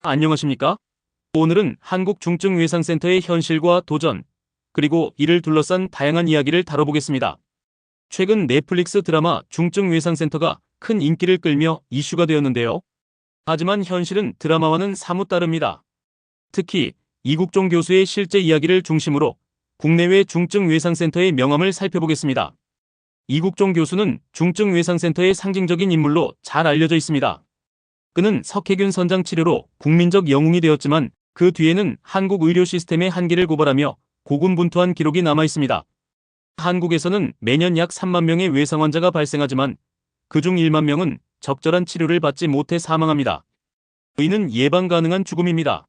안녕하십니까? 오늘은 한국중증외상센터의 현실과 도전, 그리고 이를 둘러싼 다양한 이야기를 다뤄보겠습니다. 최근 넷플릭스 드라마 중증외상센터가 큰 인기를 끌며 이슈가 되었는데요. 하지만 현실은 드라마와는 사뭇 다릅니다. 특히 이국종 교수의 실제 이야기를 중심으로 국내외 중증외상센터의 명암을 살펴보겠습니다. 이국종 교수는 중증외상센터의 상징적인 인물로 잘 알려져 있습니다. 그는 석회균 선장 치료로 국민적 영웅이 되었지만 그 뒤에는 한국 의료 시스템의 한계를 고발하며 고군분투한 기록이 남아 있습니다. 한국에서는 매년 약 3만 명의 외상 환자가 발생하지만 그중 1만 명은 적절한 치료를 받지 못해 사망합니다. 이는 예방 가능한 죽음입니다.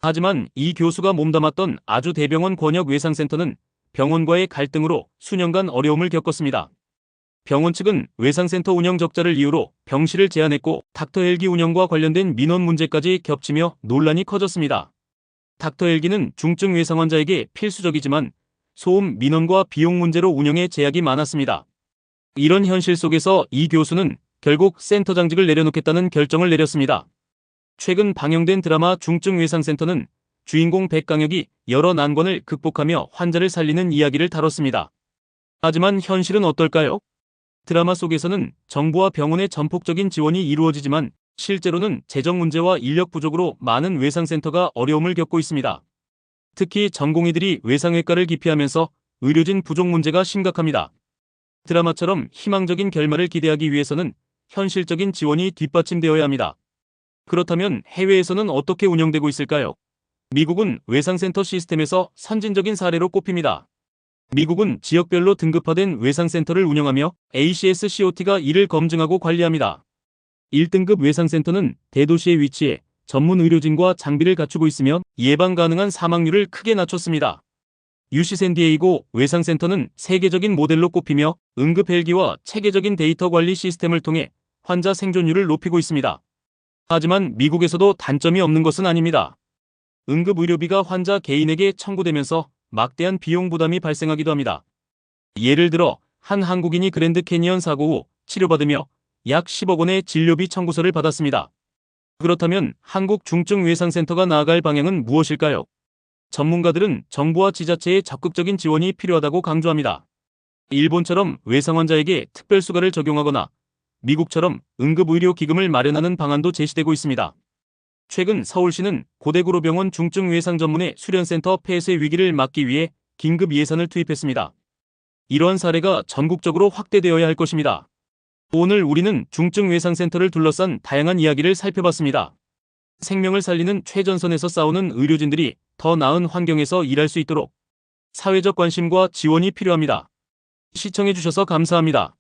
하지만 이 교수가 몸담았던 아주 대병원 권역 외상센터는 병원과의 갈등으로 수년간 어려움을 겪었습니다. 병원 측은 외상센터 운영 적자를 이유로 병실을 제한했고 닥터 헬기 운영과 관련된 민원 문제까지 겹치며 논란이 커졌습니다. 닥터 헬기는 중증 외상 환자에게 필수적이지만 소음 민원과 비용 문제로 운영에 제약이 많았습니다. 이런 현실 속에서 이 교수는 결국 센터장직을 내려놓겠다는 결정을 내렸습니다. 최근 방영된 드라마 중증 외상센터는 주인공 백강혁이 여러 난관을 극복하며 환자를 살리는 이야기를 다뤘습니다. 하지만 현실은 어떨까요? 드라마 속에서는 정부와 병원의 전폭적인 지원이 이루어지지만 실제로는 재정 문제와 인력 부족으로 많은 외상센터가 어려움을 겪고 있습니다. 특히 전공의들이 외상외과를 기피하면서 의료진 부족 문제가 심각합니다. 드라마처럼 희망적인 결말을 기대하기 위해서는 현실적인 지원이 뒷받침되어야 합니다. 그렇다면 해외에서는 어떻게 운영되고 있을까요? 미국은 외상센터 시스템에서 선진적인 사례로 꼽힙니다. 미국은 지역별로 등급화된 외상센터를 운영하며 ACSCOT가 이를 검증하고 관리합니다. 1등급 외상센터는 대도시에 위치해 전문 의료진과 장비를 갖추고 있으며 예방 가능한 사망률을 크게 낮췄습니다. UC 샌디에이고 외상센터는 세계적인 모델로 꼽히며 응급 헬기와 체계적인 데이터 관리 시스템을 통해 환자 생존율을 높이고 있습니다. 하지만 미국에서도 단점이 없는 것은 아닙니다. 응급의료비가 환자 개인에게 청구되면서 막대한 비용 부담이 발생하기도 합니다. 예를 들어 한 한국인이 그랜드 캐니언 사고 후 치료받으며 약 10억 원의 진료비 청구서를 받았습니다. 그렇다면 한국 중증외상센터가 나아갈 방향은 무엇일까요? 전문가들은 정부와 지자체의 적극적인 지원이 필요하다고 강조합니다. 일본처럼 외상 환자에게 특별수가를 적용하거나 미국처럼 응급의료기금을 마련하는 방안도 제시되고 있습니다. 최근 서울시는 고대구로병원 중증외상 전문의 수련센터 폐쇄 위기를 막기 위해 긴급 예산을 투입했습니다. 이러한 사례가 전국적으로 확대되어야 할 것입니다. 오늘 우리는 중증외상센터를 둘러싼 다양한 이야기를 살펴봤습니다. 생명을 살리는 최전선에서 싸우는 의료진들이 더 나은 환경에서 일할 수 있도록 사회적 관심과 지원이 필요합니다. 시청해주셔서 감사합니다.